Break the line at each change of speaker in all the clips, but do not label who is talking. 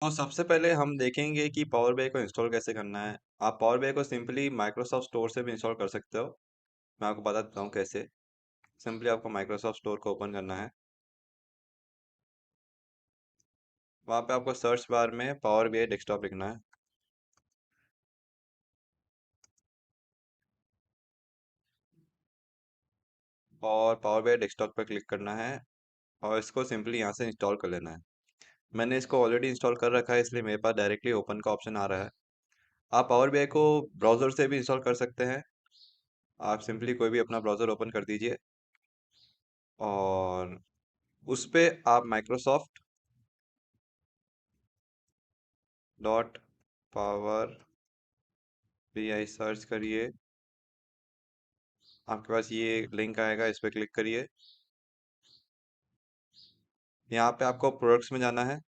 तो सबसे पहले हम देखेंगे कि पावर BI को इंस्टॉल कैसे करना है। आप पावर BI को सिंपली माइक्रोसॉफ्ट स्टोर से भी इंस्टॉल कर सकते हो। मैं आपको बता देता हूँ कैसे। सिंपली आपको माइक्रोसॉफ्ट स्टोर को ओपन करना है। वहाँ पे आपको सर्च बार में पावर BI डेस्कटॉप लिखना है। और पावर BI डेस्कटॉप पर क्लिक करना है और इसको सिंपली यहाँ से इंस्टॉल कर लेना है। मैंने इसको ऑलरेडी इंस्टॉल कर रखा है, इसलिए मेरे पास डायरेक्टली ओपन का ऑप्शन आ रहा है। आप पावर BI को ब्राउज़र से भी इंस्टॉल कर सकते हैं। आप सिंपली कोई भी अपना ब्राउज़र ओपन कर दीजिए और उस पे आप Microsoft dot power BI search करिए। आपके पास ये लिंक आएगा, इस पे क्लिक करिए। यहाँ पे आपको प्रोडक्ट्स में जाना है।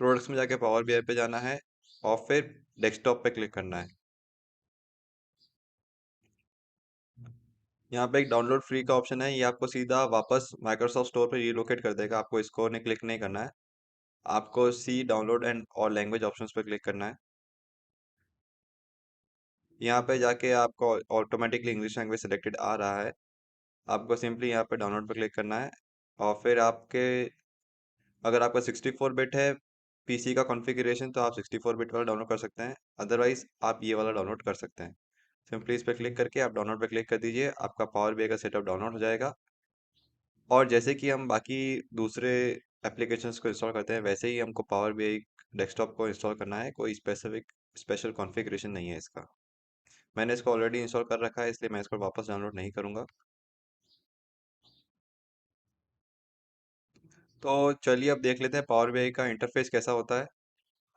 प्रोडक्ट्स में जाके पावर BI पे जाना है और फिर डेस्कटॉप पे क्लिक करना है। यहाँ पे एक डाउनलोड फ्री का ऑप्शन है, ये आपको सीधा वापस माइक्रोसॉफ्ट स्टोर पे रिलोकेट कर देगा। आपको इसको ने क्लिक नहीं करना है। आपको सी डाउनलोड एंड और लैंग्वेज ऑप्शंस पे क्लिक करना है। यहाँ पे जाके आपको ऑटोमेटिकली इंग्लिश लैंग्वेज सेलेक्टेड आ रहा है। आपको सिंपली यहाँ पे डाउनलोड पे क्लिक करना है और फिर आपके अगर आपका 64 बिट है पीसी का कॉन्फ़िगरेशन तो आप 64 बिट वाला डाउनलोड कर सकते हैं। अदरवाइज आप ये वाला डाउनलोड कर सकते हैं। सिंपली इस पर क्लिक करके आप डाउनलोड पे क्लिक कर दीजिए, आपका पावर BI का सेटअप डाउनलोड हो जाएगा। और जैसे कि हम बाकी दूसरे एप्लीकेशंस को इंस्टॉल करते हैं वैसे ही हमको पावर BI डेस्कटॉप को इंस्टॉल करना है। कोई स्पेशल कॉन्फ़िगरेशन नहीं है इसका। मैंने इसको ऑलरेडी इंस्टॉल कर रखा है, इसलिए मैं इसको वापस डाउनलोड नहीं करूँगा। तो चलिए अब देख लेते हैं पावर BI का इंटरफेस कैसा होता है।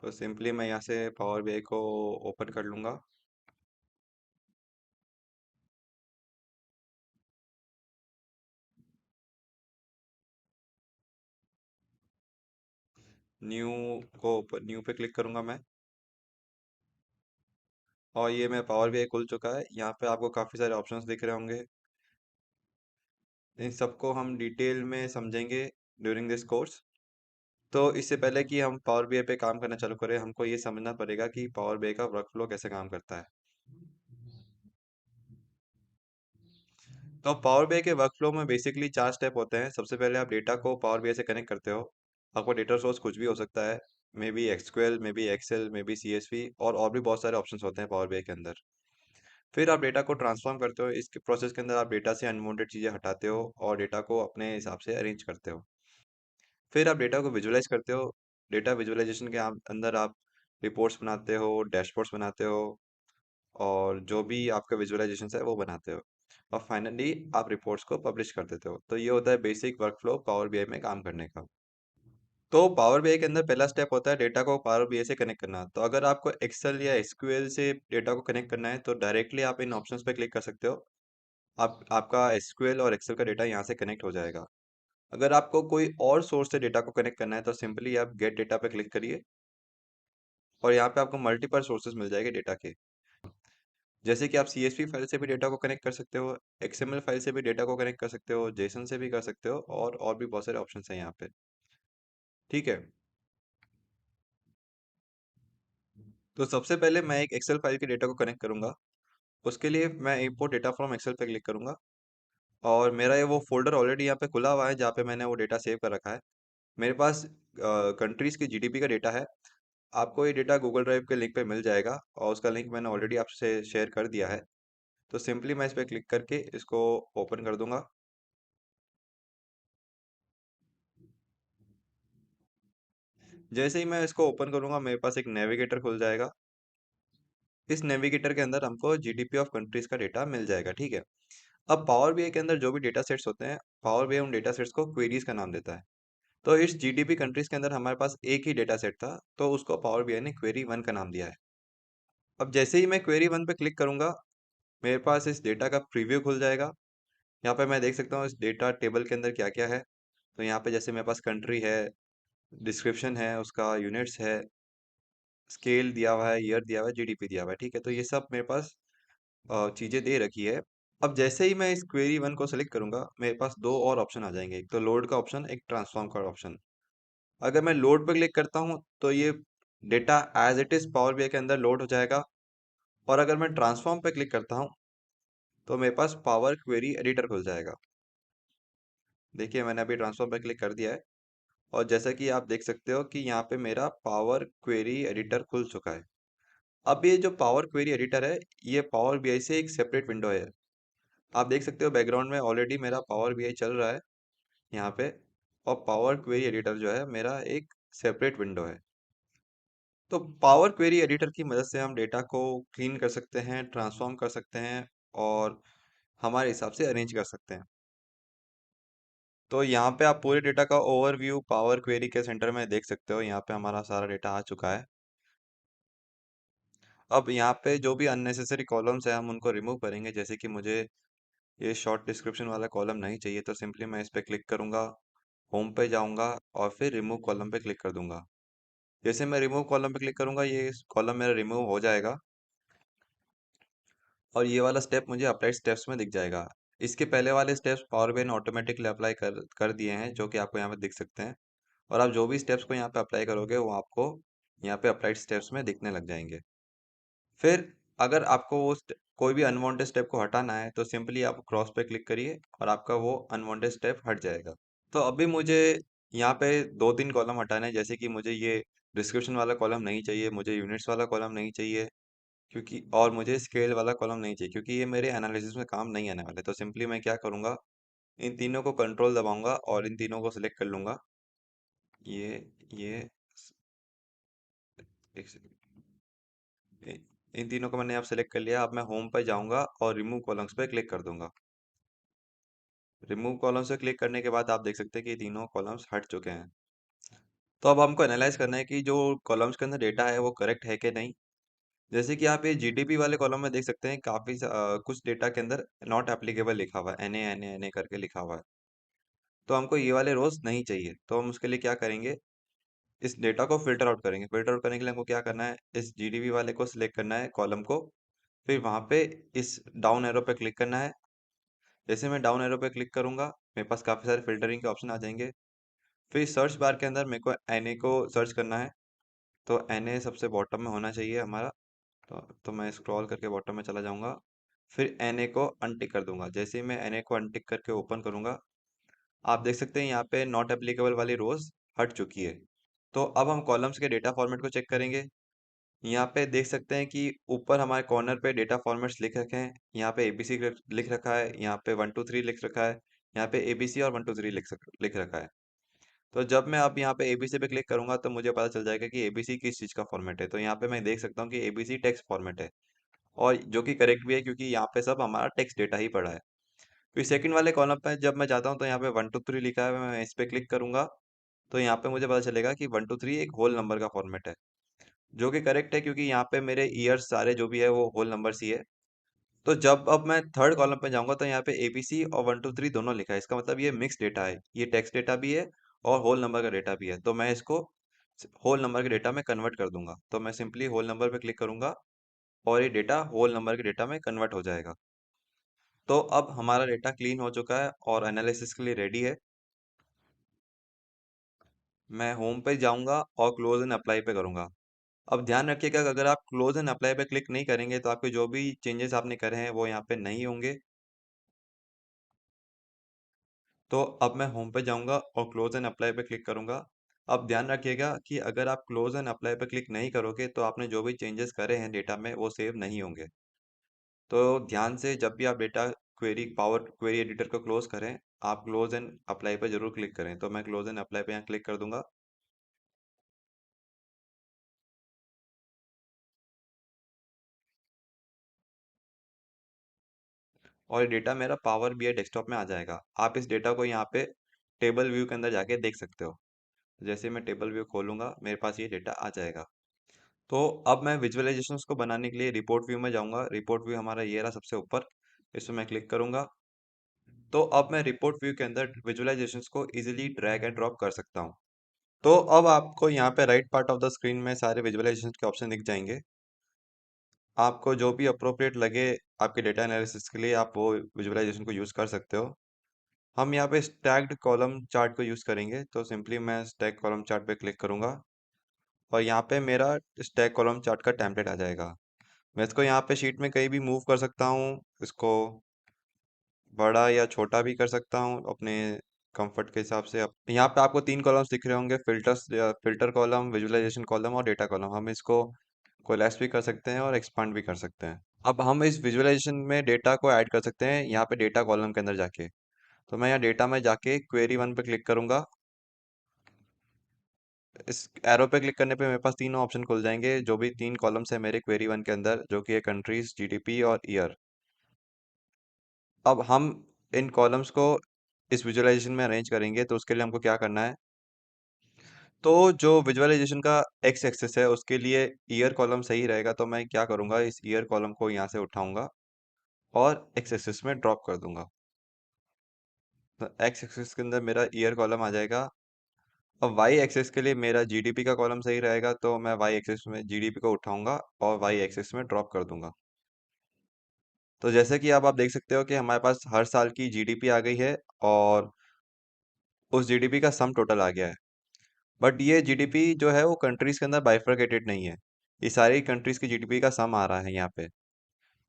तो सिंपली मैं यहाँ से पावर BI को ओपन कर लूँगा। न्यू न्यू पे क्लिक करूँगा मैं। और ये मैं पावर BI खुल चुका है। यहाँ पे आपको काफ़ी सारे ऑप्शंस दिख रहे होंगे। इन सबको हम डिटेल में समझेंगे ड्यूरिंग दिस कोर्स। तो इससे पहले कि हम पावर BI पे काम करना चालू करें, हमको ये समझना पड़ेगा कि पावर BI का वर्कफ्लो कैसे काम करता है। तो पावर BI के वर्कफ्लो में बेसिकली 4 स्टेप होते हैं। सबसे पहले आप डेटा को पावर BI से कनेक्ट करते हो। आपका डेटा सोर्स कुछ भी हो सकता है, maybe SQL, maybe Excel, maybe CSV और भी बहुत सारे ऑप्शंस होते हैं पावर BI के अंदर। फिर आप डेटा को ट्रांसफॉर्म करते हो। इस प्रोसेस के अंदर आप डेटा से अनवांटेड चीज़ें हटाते हो और डेटा को अपने हिसाब से अरेंज करते हो। फिर आप डेटा को विजुअलाइज करते हो। डेटा विजुअलाइजेशन के अंदर आप रिपोर्ट्स बनाते हो, डैशबोर्ड्स बनाते हो और जो भी आपका विजुअलाइजेशन है वो बनाते हो। और फाइनली आप रिपोर्ट्स को पब्लिश कर देते हो। तो ये होता है बेसिक वर्कफ्लो पावर BI में काम करने का। तो पावर BI के अंदर पहला स्टेप होता है डेटा को पावर BI से कनेक्ट करना। तो अगर आपको एक्सेल या SQL से डेटा को कनेक्ट करना है तो डायरेक्टली आप इन ऑप्शंस पे क्लिक कर सकते हो। आप आपका SQL और एक्सेल का डेटा यहाँ से कनेक्ट हो जाएगा। अगर आपको कोई और सोर्स से डेटा को कनेक्ट करना है तो सिंपली आप गेट डेटा पे क्लिक करिए और यहाँ पे आपको मल्टीपल सोर्सेज मिल जाएंगे डेटा के। जैसे कि आप CSV फाइल से भी डेटा को कनेक्ट कर सकते हो, XML फाइल से भी डेटा को कनेक्ट कर सकते हो, जेसन से भी कर सकते हो और भी बहुत सारे ऑप्शन हैं यहाँ पे। ठीक है। तो सबसे पहले मैं एक एक्सेल फाइल के डेटा को कनेक्ट करूंगा। उसके लिए मैं इंपोर्ट डेटा फ्रॉम एक्सेल पे क्लिक करूंगा और मेरा ये वो फोल्डर ऑलरेडी यहाँ पे खुला हुआ है जहाँ पे मैंने वो डेटा सेव कर रखा है। मेरे पास कंट्रीज की GDP का डेटा है। आपको ये डेटा गूगल ड्राइव के लिंक पे मिल जाएगा और उसका लिंक मैंने ऑलरेडी आपसे शेयर कर दिया है। तो सिंपली मैं इस पर क्लिक करके इसको ओपन कर दूंगा। जैसे ही मैं इसको ओपन करूंगा मेरे पास एक नेविगेटर खुल जाएगा। इस नेविगेटर के अंदर हमको GDP ऑफ कंट्रीज का डेटा मिल जाएगा। ठीक है। अब पावर BI के अंदर जो भी डेटा सेट्स होते हैं, पावर BI उन डेटा सेट्स को क्वेरीज का नाम देता है। तो इस GDP कंट्रीज के अंदर हमारे पास एक ही डेटा सेट था, तो उसको पावर BI ने क्वेरी वन का नाम दिया है। अब जैसे ही मैं क्वेरी वन पे क्लिक करूंगा मेरे पास इस डेटा का प्रीव्यू खुल जाएगा। यहाँ पे मैं देख सकता हूँ इस डेटा टेबल के अंदर क्या क्या है। तो यहाँ पे जैसे मेरे पास कंट्री है, डिस्क्रिप्शन है, उसका यूनिट्स है, स्केल दिया हुआ है, ईयर दिया हुआ है, GDP दिया हुआ है। ठीक है। तो ये सब मेरे पास चीज़ें दे रखी है। अब जैसे ही मैं इस क्वेरी वन को सेलेक्ट करूंगा मेरे पास दो और ऑप्शन आ जाएंगे, एक तो लोड का ऑप्शन, एक ट्रांसफॉर्म का ऑप्शन। अगर मैं लोड पे क्लिक करता हूँ तो ये data as it is Power BI के अंदर लोड हो जाएगा। और अगर मैं ट्रांसफॉर्म पे क्लिक करता हूँ तो मेरे पास पावर क्वेरी एडिटर खुल जाएगा। देखिए मैंने अभी ट्रांसफॉर्म पे क्लिक कर दिया है, और जैसा कि आप देख सकते हो कि यहाँ पे मेरा पावर क्वेरी एडिटर खुल चुका है। अब ये जो पावर क्वेरी एडिटर है, ये पावर बीआई से एक सेपरेट विंडो है। आप देख सकते हो बैकग्राउंड में ऑलरेडी मेरा पावर बीआई चल रहा है यहाँ पे, और पावर क्वेरी एडिटर जो है मेरा एक सेपरेट विंडो है। तो पावर क्वेरी एडिटर की मदद से हम डेटा को क्लीन कर सकते हैं, ट्रांसफॉर्म कर सकते हैं, और हमारे हिसाब से अरेंज कर सकते हैं। तो यहाँ पे आप पूरे डेटा का ओवरव्यू पावर क्वेरी के सेंटर में देख सकते हो। यहाँ पे हमारा सारा डेटा आ चुका है। अब यहाँ पे जो भी अननेसेसरी कॉलम्स है हम उनको रिमूव करेंगे। जैसे कि मुझे ये शॉर्ट डिस्क्रिप्शन वाला कॉलम नहीं चाहिए, तो सिंपली मैं इस पे क्लिक करूंगा, होम पे जाऊंगा और फिर रिमूव कॉलम पे क्लिक कर दूंगा। जैसे मैं रिमूव कॉलम पे क्लिक करूंगा, ये कॉलम मेरा रिमूव हो जाएगा, और ये वाला स्टेप मुझे अप्लाई स्टेप्स में दिख जाएगा। इसके पहले वाले स्टेप्स पावर बीआई ने ऑटोमेटिकली अप्लाई कर दिए हैं, जो कि आपको यहाँ पे दिख सकते हैं। और आप जो भी स्टेप्स को यहाँ पे अप्लाई करोगे वो आपको यहाँ पे अप्लाइड स्टेप्स में दिखने लग जाएंगे। फिर अगर आपको कोई भी अनवांटेड स्टेप को हटाना है तो सिंपली आप क्रॉस पे क्लिक करिए और आपका वो अनवांटेड स्टेप हट जाएगा। तो अभी मुझे यहाँ पे दो तीन कॉलम हटाने हैं। जैसे कि मुझे ये डिस्क्रिप्शन वाला कॉलम नहीं चाहिए, मुझे यूनिट्स वाला कॉलम नहीं चाहिए, क्योंकि और मुझे स्केल वाला कॉलम नहीं चाहिए, क्योंकि ये मेरे एनालिसिस में काम नहीं आने वाले। तो सिंपली मैं क्या करूँगा, इन तीनों को कंट्रोल दबाऊंगा और इन तीनों को सिलेक्ट कर लूंगा। ये एक सेकंड। इन तीनों को मैंने अब सेलेक्ट कर लिया। अब मैं होम पे जाऊंगा और रिमूव कॉलम्स पे क्लिक कर दूंगा। रिमूव कॉलम्स पे क्लिक करने के बाद आप देख सकते हैं कि ये तीनों कॉलम्स हट चुके हैं। तो अब हमको एनालाइज करना है कि जो कॉलम्स के अंदर डेटा है वो करेक्ट है कि नहीं। जैसे कि आप ये जीडीपी वाले कॉलम में देख सकते हैं, कुछ डेटा के अंदर नॉट एप्लीकेबल लिखा हुआ है, एन ए करके लिखा हुआ है। तो हमको ये वाले रोज नहीं चाहिए, तो हम उसके लिए क्या करेंगे, इस डेटा को फिल्टर आउट करेंगे। फिल्टर आउट करने के लिए हमको क्या करना है, इस जीडीपी वाले को सिलेक्ट करना है, कॉलम को। फिर वहां पे इस डाउन एरो पे क्लिक करना है। जैसे मैं डाउन एरो पे क्लिक करूंगा, मेरे पास काफी सारे फिल्टरिंग के ऑप्शन आ जाएंगे। फिर सर्च बार के अंदर मेरे को एनए को सर्च करना है। तो एनए सबसे बॉटम में होना चाहिए हमारा। तो मैं स्क्रॉल करके बॉटम में चला जाऊंगा। फिर एनए को अनटिक कर दूंगा। जैसे ही मैं एनए को अनटिक करके ओपन करूंगा, आप देख सकते हैं यहाँ पे नॉट एप्लीकेबल वाली रोज हट चुकी है। तो अब हम कॉलम्स के डेटा फॉर्मेट को चेक करेंगे। यहाँ पे देख सकते हैं कि ऊपर हमारे कॉर्नर पे डेटा फॉर्मेट्स लिख रखे हैं। यहाँ पे एबीसी लिख रखा है, यहाँ पे 1 2 3 लिख रखा है, यहाँ पे एबीसी और 1 2 3 लिख रखा है। तो जब मैं अब यहाँ पे एबीसी पे क्लिक करूंगा तो मुझे पता चल जाएगा कि एबीसी किस चीज़ का फॉर्मेट है। तो यहाँ पे मैं देख सकता हूँ कि एबीसी टेक्स्ट फॉर्मेट है, और जो कि करेक्ट भी है, क्योंकि यहाँ पे सब हमारा टेक्स्ट डेटा ही पड़ा है। फिर सेकंड वाले कॉलम पे जब मैं जाता हूँ तो यहाँ पे 1 2 3 लिखा है, मैं इस पे क्लिक करूंगा। तो यहाँ पे मुझे पता चलेगा कि 1 2 3 एक होल नंबर का फॉर्मेट है, जो कि करेक्ट है, क्योंकि यहाँ पे मेरे ईयर्स सारे जो भी है वो होल नंबर्स ही है। तो जब अब मैं थर्ड कॉलम पे जाऊंगा तो यहाँ पे एबीसी और 1 2 3 दोनों लिखा है। इसका मतलब ये मिक्स डेटा है, ये टेक्स्ट डेटा भी है और होल नंबर का डेटा भी है। तो मैं इसको होल नंबर के डेटा में कन्वर्ट कर दूंगा। तो मैं सिंपली होल नंबर पे क्लिक करूंगा और ये डेटा होल नंबर के डेटा में कन्वर्ट हो जाएगा। तो अब हमारा डेटा क्लीन हो चुका है और एनालिसिस के लिए रेडी है। मैं होम पे जाऊंगा और क्लोज एंड अप्लाई पे करूंगा। अब ध्यान रखिएगा कि अगर आप क्लोज एंड अप्लाई पे क्लिक नहीं करेंगे तो आपके जो भी चेंजेस आपने करे हैं वो यहाँ पे नहीं होंगे। तो अब मैं होम पे जाऊंगा और क्लोज एंड अप्लाई पे क्लिक करूंगा। अब ध्यान रखिएगा कि अगर आप क्लोज एंड अप्लाई पे क्लिक नहीं करोगे तो आपने जो भी चेंजेस करे हैं डेटा में वो सेव नहीं होंगे। तो ध्यान से जब भी आप data query power query editor को क्लोज करें, आप क्लोज एंड अप्लाई पे जरूर क्लिक करें। तो मैं क्लोज एंड अप्लाई पे यहाँ क्लिक कर दूंगा। और ये डेटा मेरा पावर बीआई डेस्कटॉप में आ जाएगा। आप इस डेटा को यहाँ पे टेबल व्यू के अंदर जाके देख सकते हो। जैसे मैं टेबल व्यू खोलूंगा मेरे पास ये डेटा आ जाएगा। तो अब मैं विजुअलाइजेशंस को बनाने के लिए रिपोर्ट व्यू में जाऊंगा। रिपोर्ट व्यू हमारा ये रहा सबसे ऊपर, इसमें मैं क्लिक करूंगा। तो अब मैं रिपोर्ट व्यू के अंदर विजुअलाइजेशंस को इजीली ड्रैग एंड ड्रॉप कर सकता हूँ। तो अब आपको यहाँ पे right part of the screen में सारे विजुअलाइजेशंस के ऑप्शन दिख जाएंगे। आपको जो भी अप्रोप्रिएट लगे आपके डेटा एनालिसिस के लिए, आप वो विजुअलाइजेशन को यूज़ कर सकते हो। हम यहाँ पे स्टैक्ड कॉलम चार्ट को यूज़ करेंगे, तो सिंपली मैं स्टैक कॉलम चार्ट पे क्लिक करूँगा और यहाँ पे मेरा स्टैक कॉलम चार्ट का टेम्पलेट आ जाएगा। मैं इसको यहाँ पे शीट में कहीं भी मूव कर सकता हूँ, इसको बड़ा या छोटा भी कर सकता हूँ अपने कंफर्ट के हिसाब से। अब यहाँ पे आपको 3 कॉलम्स दिख रहे होंगे, फिल्टर कॉलम, विजुअलाइजेशन कॉलम और डेटा कॉलम। हम इसको कोलैप्स भी कर सकते हैं और एक्सपांड भी कर सकते हैं। अब हम इस विजुअलाइजेशन में डेटा को ऐड कर सकते हैं यहाँ पे डेटा कॉलम के अंदर जाके। तो मैं यहाँ डेटा में जाके क्वेरी 1 पे क्लिक करूंगा। इस एरो पे क्लिक करने पे मेरे पास तीनों ऑप्शन खुल जाएंगे, जो भी 3 कॉलम्स है मेरे क्वेरी 1 के अंदर, जो कि है कंट्रीज, जीडीपी और ईयर। अब हम इन कॉलम्स को इस विजुअलाइजेशन में अरेंज करेंगे, तो उसके लिए हमको क्या करना है। तो जो विजुअलाइजेशन का एक्स एक्सिस है उसके लिए ईयर कॉलम सही रहेगा, तो मैं क्या करूंगा, इस ईयर कॉलम को यहाँ से उठाऊंगा और एक्स एक्सिस में ड्रॉप कर दूंगा। तो एक्स एक्सिस के अंदर मेरा ईयर कॉलम आ जाएगा। अब वाई एक्सिस के लिए मेरा जीडीपी का कॉलम सही रहेगा, तो मैं वाई एक्सिस में जीडीपी को उठाऊंगा और वाई एक्सिस में ड्रॉप कर दूंगा। तो जैसे कि अब आप देख सकते हो कि हमारे पास हर साल की जीडीपी आ गई है और उस जीडीपी का सम टोटल आ गया है। बट ये जीडीपी जो है वो कंट्रीज के अंदर बाइफरकेटेड नहीं है, ये सारी कंट्रीज की जीडीपी का सम आ रहा है यहाँ पे।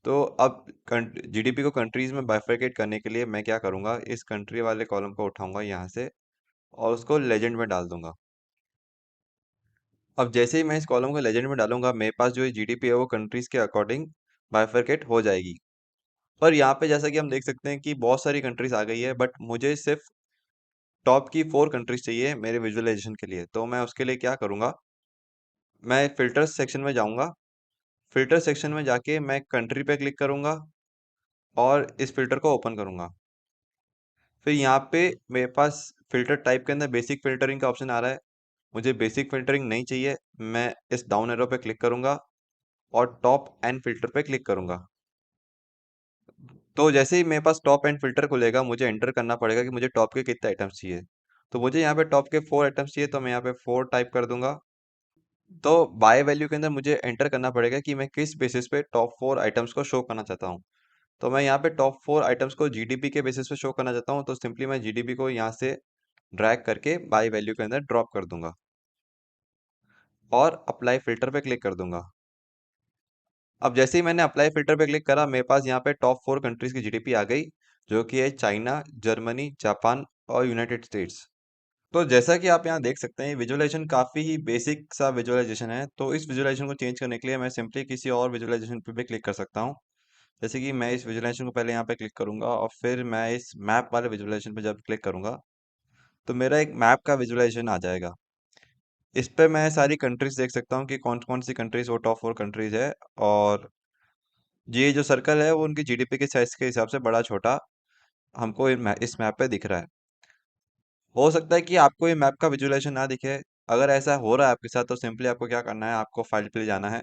तो अब जीडीपी को कंट्रीज में बाइफरकेट करने के लिए मैं क्या करूँगा, इस कंट्री वाले कॉलम को उठाऊंगा यहाँ से और उसको लेजेंड में डाल दूंगा। अब जैसे ही मैं इस कॉलम को लेजेंड में डालूंगा, मेरे पास जो जीडीपी है वो कंट्रीज के अकॉर्डिंग बाइफरकेट हो जाएगी। पर यहाँ पे जैसा कि हम देख सकते हैं कि बहुत सारी कंट्रीज आ गई है, बट मुझे सिर्फ टॉप की 4 कंट्रीज चाहिए मेरे विजुअलाइजेशन के लिए। तो मैं उसके लिए क्या करूँगा, मैं फिल्टर्स सेक्शन में जाऊँगा। फिल्टर सेक्शन में जाके मैं कंट्री पे क्लिक करूँगा और इस फिल्टर को ओपन करूँगा। फिर यहाँ पे मेरे पास फिल्टर टाइप के अंदर बेसिक फिल्टरिंग का ऑप्शन आ रहा है। मुझे बेसिक फिल्टरिंग नहीं चाहिए, मैं इस डाउन एरो पे क्लिक करूँगा और टॉप एंड फिल्टर पे क्लिक करूँगा। तो जैसे ही मेरे पास टॉप एंड फिल्टर खुलेगा, मुझे एंटर करना पड़ेगा कि मुझे टॉप के कितने आइटम्स चाहिए। तो मुझे यहाँ पे टॉप के 4 आइटम्स चाहिए, तो मैं यहाँ पे 4 टाइप कर दूंगा। तो बाय वैल्यू के अंदर मुझे एंटर करना पड़ेगा कि मैं किस बेसिस पे टॉप 4 आइटम्स को शो करना चाहता हूँ। तो मैं यहाँ पे टॉप 4 आइटम्स को जीडीपी के बेसिस पे शो करना चाहता हूँ, तो सिंपली मैं जीडीपी को यहाँ से ड्रैग करके बाय वैल्यू के अंदर ड्रॉप कर दूंगा और अप्लाई फिल्टर पे क्लिक कर दूंगा। अब जैसे ही मैंने अप्लाई फिल्टर पे क्लिक करा, मेरे पास यहाँ पे टॉप 4 कंट्रीज की जीडीपी आ गई, जो कि है चाइना, जर्मनी, जापान और यूनाइटेड स्टेट्स। तो जैसा कि आप यहाँ देख सकते हैं, विजुअलाइजेशन काफ़ी ही बेसिक सा विजुअलाइजेशन है। तो इस विजुअलाइजेशन को चेंज करने के लिए मैं सिंपली किसी और विजुअलाइजेशन पे भी क्लिक कर सकता हूँ। जैसे कि मैं इस विजुअलाइजेशन को पहले यहाँ पे क्लिक करूंगा और फिर मैं इस मैप वाले विजुअलाइजेशन पे जब क्लिक करूंगा, तो मेरा एक मैप का विजुअलाइजेशन आ जाएगा। इस पे मैं सारी कंट्रीज देख सकता हूँ कि कौन कौन सी कंट्रीज वो टॉप 4 कंट्रीज है। और ये जो सर्कल है वो उनकी जीडीपी के साइज के हिसाब से बड़ा छोटा हमको इस मैप पे दिख रहा है। हो सकता है कि आपको ये मैप का विजुअलाइजेशन ना दिखे। अगर ऐसा हो रहा है आपके साथ, तो सिंपली आपको क्या करना है, आपको फाइल पे जाना है,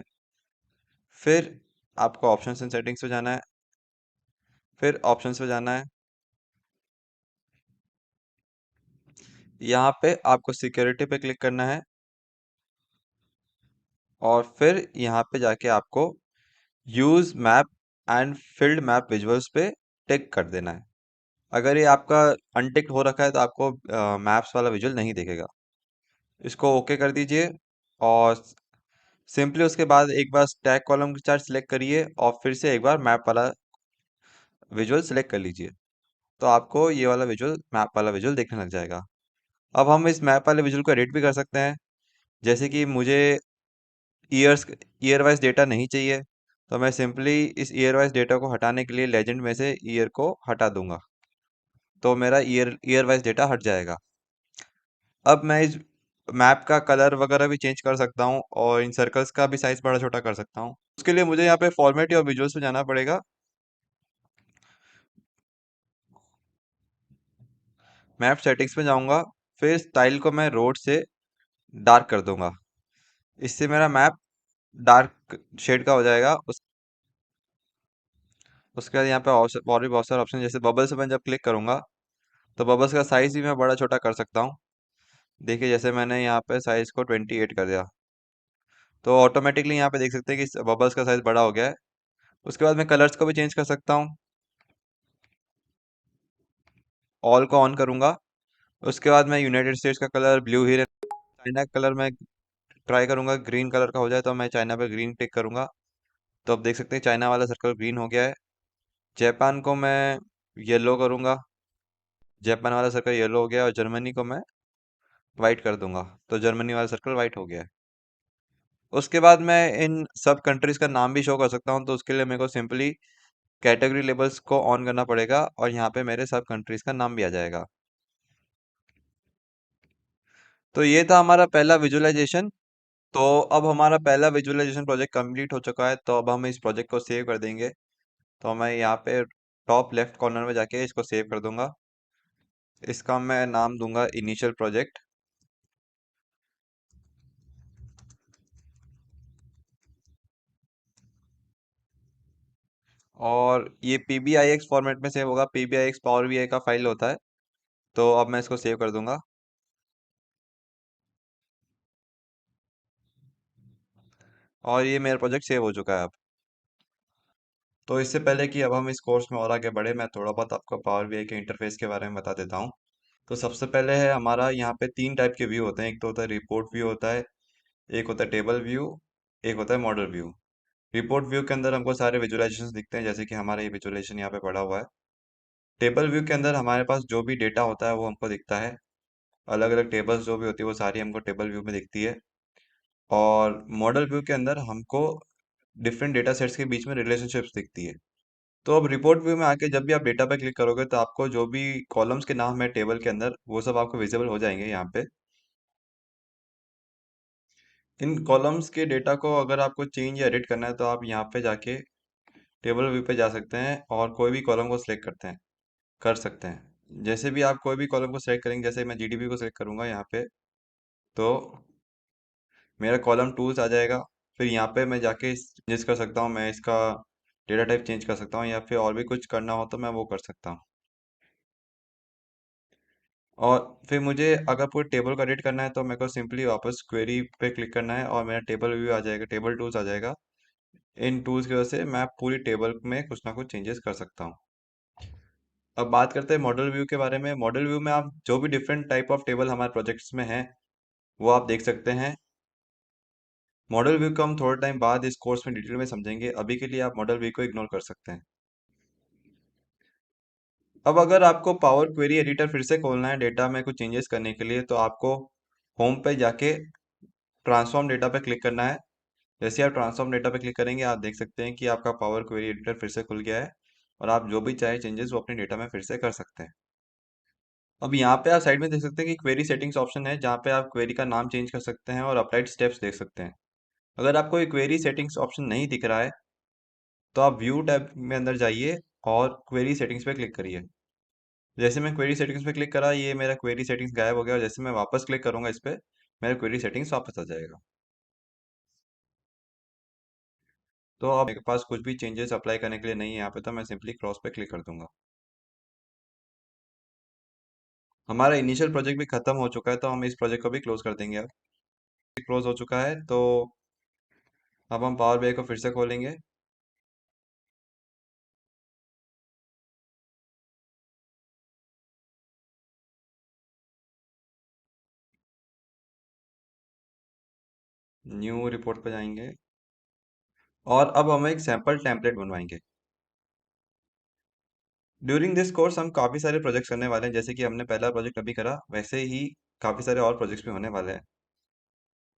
फिर आपको ऑप्शंस एंड सेटिंग्स पे जाना है, फिर ऑप्शंस पे जाना है। यहाँ पे आपको सिक्योरिटी पे क्लिक करना है और फिर यहाँ पे जाके आपको use map and field map visuals पे टिक कर देना है। अगर ये आपका अनटिक्ड हो रखा है, तो आपको मैप्स वाला विजुअल नहीं दिखेगा। इसको ओके कर दीजिए और सिंपली उसके बाद एक बार स्टैक कॉलम की चार्ट सिलेक्ट करिए और फिर से एक बार मैप वाला विजुअल सिलेक्ट कर लीजिए। तो आपको ये वाला विजुअल, मैप वाला विजुअल देखने लग जाएगा। अब हम इस मैप वाले विजुअल को एडिट भी कर सकते हैं। जैसे कि मुझे ईयर्स ईयर वाइज डेटा नहीं चाहिए, तो मैं सिंपली इस ईयर वाइज डेटा को हटाने के लिए लेजेंड में से ईयर को हटा दूंगा, तो मेरा ईयर वाइज डेटा हट जाएगा। अब मैं इस मैप का कलर वगैरह भी चेंज कर सकता हूँ और इन सर्कल्स का भी साइज बड़ा छोटा कर सकता हूँ। उसके लिए मुझे यहाँ पे फॉर्मेट और विजुअल्स में जाना पड़ेगा। मैप सेटिंग्स में जाऊंगा, फिर स्टाइल को मैं रोड से डार्क कर दूंगा। इससे मेरा मैप डार्क शेड का हो जाएगा। उसके बाद यहाँ पे और भी बहुत सारे ऑप्शन, जैसे बबल्स में जब क्लिक करूंगा, तो बबल्स का साइज भी मैं बड़ा छोटा कर सकता हूँ। देखिए, जैसे मैंने यहाँ पे साइज को 28 कर दिया, तो ऑटोमेटिकली यहाँ पे देख सकते हैं कि बबल्स का साइज बड़ा हो गया है। उसके बाद मैं कलर्स को भी चेंज कर सकता हूँ। ऑल को ऑन करूंगा। उसके बाद मैं यूनाइटेड स्टेट्स का कलर ब्लू ही चाइना का कलर मैं ट्राई करूंगा ग्रीन कलर का हो जाए, तो मैं चाइना पे ग्रीन टिक करूंगा। तो अब देख सकते हैं चाइना वाला सर्कल ग्रीन हो गया है। जापान को मैं येलो करूंगा, जापान वाला सर्कल येलो हो गया, और जर्मनी को मैं वाइट कर दूंगा, तो जर्मनी वाला सर्कल वाइट हो गया है। उसके बाद मैं इन सब कंट्रीज का नाम भी शो कर सकता हूँ, तो उसके लिए मेरे को सिंपली कैटेगरी लेबल्स को ऑन करना पड़ेगा, और यहाँ पे मेरे सब कंट्रीज का नाम भी आ जाएगा। तो ये था हमारा पहला विजुअलाइजेशन। तो अब हमारा पहला विजुअलाइजेशन प्रोजेक्ट कंप्लीट हो चुका है, तो अब हम इस प्रोजेक्ट को सेव कर देंगे। तो मैं यहाँ पे टॉप लेफ्ट कॉर्नर में जाके इसको सेव कर दूंगा। इसका मैं नाम दूंगा इनिशियल प्रोजेक्ट। और ये PBIX फॉर्मेट में सेव होगा, PBIX पावर बीआई का फाइल होता है। तो अब मैं इसको सेव कर दूंगा, और ये मेरा प्रोजेक्ट सेव हो चुका है अब। तो इससे पहले कि अब हम इस कोर्स में और आगे बढ़े, मैं थोड़ा बहुत आपको पावर बीआई के इंटरफेस के बारे में बता देता हूँ। तो सबसे पहले है हमारा यहाँ पे तीन टाइप के व्यू होते हैं। एक तो होता है रिपोर्ट व्यू होता है, एक होता है टेबल व्यू, एक होता है मॉडल व्यू। रिपोर्ट व्यू के अंदर हमको सारे विजुअलाइजेशंस दिखते हैं, जैसे कि हमारा ये विजुअलाइजेशन यहाँ पे पड़ा हुआ है। टेबल व्यू के अंदर हमारे पास जो भी डेटा होता है वो हमको दिखता है। अलग अलग टेबल्स जो भी होती है वो सारी हमको टेबल व्यू में दिखती है। और मॉडल व्यू के अंदर हमको डिफरेंट डेटा सेट्स के बीच में रिलेशनशिप्स दिखती है। तो अब रिपोर्ट व्यू में आके जब भी आप डेटा पे क्लिक करोगे, तो आपको जो भी कॉलम्स के नाम है टेबल के अंदर, वो सब आपको विजिबल हो जाएंगे यहाँ पे। इन कॉलम्स के डेटा को अगर आपको चेंज या एडिट करना है, तो आप यहाँ पे जाके टेबल व्यू पे जा सकते हैं और कोई भी कॉलम को सिलेक्ट कर सकते हैं। जैसे भी आप कोई भी कॉलम को सिलेक्ट करेंगे, जैसे मैं जीडीपी को सिलेक्ट करूंगा यहाँ पे, तो मेरा कॉलम टूल्स आ जाएगा। फिर यहाँ पे मैं जाके चेंजेस कर सकता हूँ, मैं इसका डेटा टाइप चेंज कर सकता हूँ, या फिर और भी कुछ करना हो तो मैं वो कर सकता हूँ। और फिर मुझे अगर पूरे टेबल को एडिट करना है, तो मेरे को सिंपली वापस क्वेरी पे क्लिक करना है, और मेरा टेबल व्यू आ जाएगा, टेबल टूल्स आ जाएगा। इन टूल्स की वजह से मैं पूरी टेबल में कुछ ना कुछ चेंजेस कर सकता हूँ। अब बात करते हैं मॉडल व्यू के बारे में। मॉडल व्यू में आप जो भी डिफरेंट टाइप ऑफ टेबल हमारे प्रोजेक्ट्स में हैं, वो आप देख सकते हैं। मॉडल व्यू को हम थोड़ा टाइम बाद इस कोर्स में डिटेल में समझेंगे। अभी के लिए आप मॉडल व्यू को इग्नोर कर सकते हैं। अब अगर आपको पावर क्वेरी एडिटर फिर से खोलना है डेटा में कुछ चेंजेस करने के लिए, तो आपको होम पे जाके ट्रांसफॉर्म डेटा पे क्लिक करना है। जैसे आप ट्रांसफॉर्म डेटा पे क्लिक करेंगे, आप देख सकते हैं कि आपका पावर क्वेरी एडिटर फिर से खुल गया है, और आप जो भी चाहे चेंजेस वो अपने डेटा में फिर से कर सकते हैं। अब यहाँ पे आप साइड में देख सकते हैं कि क्वेरी सेटिंग्स ऑप्शन है, जहाँ पे आप क्वेरी का नाम चेंज कर सकते हैं और अप्लाइड स्टेप्स देख सकते हैं। अगर आपको ये क्वेरी सेटिंग्स ऑप्शन नहीं दिख रहा है, तो आप व्यू टैब में अंदर जाइए और क्वेरी सेटिंग्स पे क्लिक करिए। जैसे मैं क्वेरी सेटिंग्स पे क्लिक करा, ये मेरा क्वेरी सेटिंग्स गायब हो गया, और जैसे मैं वापस क्लिक करूंगा इस पे, मेरा क्वेरी सेटिंग्स वापस आ जाएगा। तो अब मेरे पास कुछ भी चेंजेस अप्लाई करने के लिए नहीं है यहाँ पे, तो मैं सिंपली क्रॉस पे क्लिक कर दूंगा। हमारा इनिशियल प्रोजेक्ट भी खत्म हो चुका है, तो हम इस प्रोजेक्ट को भी क्लोज कर देंगे। अब क्लोज हो चुका है, तो अब हम पावर BI को फिर से खोलेंगे। न्यू रिपोर्ट पे जाएंगे, और अब हम एक सैम्पल टेम्पलेट बनवाएंगे। ड्यूरिंग दिस कोर्स हम काफ़ी सारे प्रोजेक्ट्स करने वाले हैं। जैसे कि हमने पहला प्रोजेक्ट अभी करा, वैसे ही काफ़ी सारे और प्रोजेक्ट्स भी होने वाले हैं।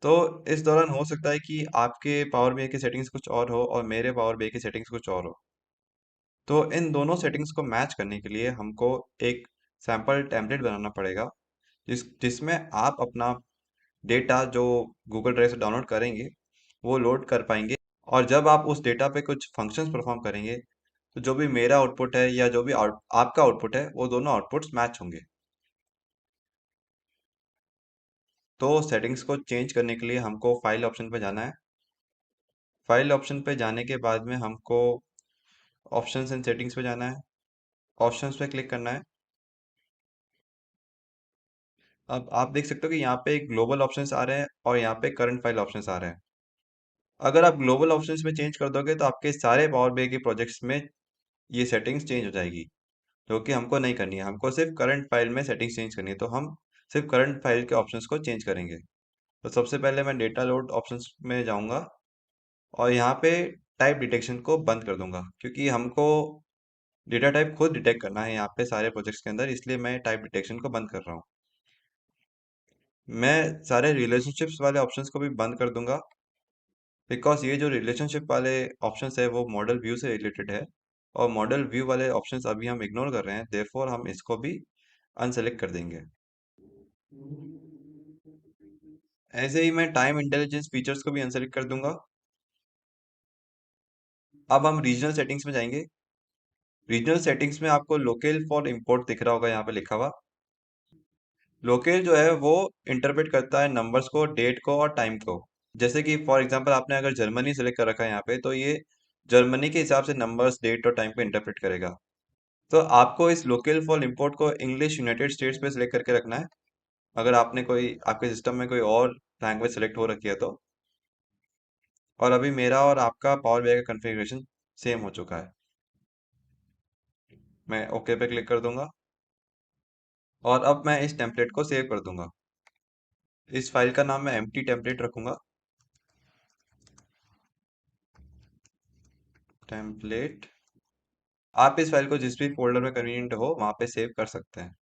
तो इस दौरान हो सकता है कि आपके पावर BI की सेटिंग्स कुछ और हो, और मेरे पावर BI की सेटिंग्स कुछ और हो। तो इन दोनों सेटिंग्स को मैच करने के लिए हमको एक सैम्पल टेम्पलेट बनाना पड़ेगा, जिसमें आप अपना डेटा जो गूगल ड्राइव से डाउनलोड करेंगे, वो लोड कर पाएंगे। और जब आप उस डेटा पे कुछ फंक्शंस परफॉर्म करेंगे, तो जो भी मेरा आउटपुट है या जो भी आपका आउटपुट है, वो दोनों आउटपुट्स मैच होंगे। तो सेटिंग्स को चेंज करने के लिए हमको फाइल ऑप्शन पे जाना है। फाइल ऑप्शन पे जाने के बाद में हमको ऑप्शंस एंड सेटिंग्स पे जाना है। ऑप्शंस पे क्लिक करना है। अब आप देख सकते हो कि यहाँ पे ग्लोबल ऑप्शंस आ रहे हैं, और यहाँ पे करंट फाइल ऑप्शंस आ रहे हैं। अगर आप ग्लोबल ऑप्शंस में चेंज कर दोगे, तो आपके सारे पावर BI के प्रोजेक्ट्स में ये सेटिंग्स चेंज हो जाएगी। जो कि हमको नहीं करनी है। हमको सिर्फ करंट फाइल में सेटिंग्स चेंज करनी है, तो हम सिर्फ करंट फाइल के ऑप्शंस को चेंज करेंगे। तो सबसे पहले मैं डेटा लोड ऑप्शंस में जाऊंगा और यहाँ पे टाइप डिटेक्शन को बंद कर दूंगा, क्योंकि हमको डेटा टाइप खुद डिटेक्ट करना है यहाँ पे सारे प्रोजेक्ट्स के अंदर, इसलिए मैं टाइप डिटेक्शन को बंद कर रहा हूँ। मैं सारे रिलेशनशिप्स वाले ऑप्शंस को भी बंद कर दूंगा, बिकॉज ये जो रिलेशनशिप वाले ऑप्शंस है वो मॉडल व्यू से रिलेटेड है, और मॉडल व्यू वाले ऑप्शंस अभी हम इग्नोर कर रहे हैं, देयरफॉर हम इसको भी अनसेलेक्ट कर देंगे। ऐसे ही मैं टाइम इंटेलिजेंस फीचर्स को भी अनसेलेक्ट कर दूंगा। अब हम रीजनल सेटिंग्स में जाएंगे। रीजनल सेटिंग्स में आपको लोकेल फॉर इंपोर्ट दिख रहा होगा यहाँ पे लिखा हुआ। लोकेल जो है वो इंटरप्रेट करता है नंबर्स को, डेट को और टाइम को। जैसे कि फॉर एग्जांपल आपने अगर जर्मनी सेलेक्ट कर रखा है यहाँ पे, तो ये जर्मनी के हिसाब से नंबर्स, डेट और टाइम को इंटरप्रेट करेगा। तो आपको इस लोकल फॉर इंपोर्ट को इंग्लिश यूनाइटेड स्टेट्स पे सिलेक्ट करके रखना है, अगर आपने कोई आपके सिस्टम में कोई और लैंग्वेज सेलेक्ट हो रखी है तो। और अभी मेरा और आपका पावर बीआई का कॉन्फ़िगरेशन सेम हो चुका है। मैं ओके पे क्लिक कर दूंगा और अब मैं इस टेम्पलेट को सेव कर दूंगा। इस फाइल का नाम मैं एम्प्टी टेम्पलेट रखूंगा। टेम्पलेट। आप इस फाइल को जिस भी फोल्डर में कन्वीनियंट हो वहां पे सेव कर सकते हैं।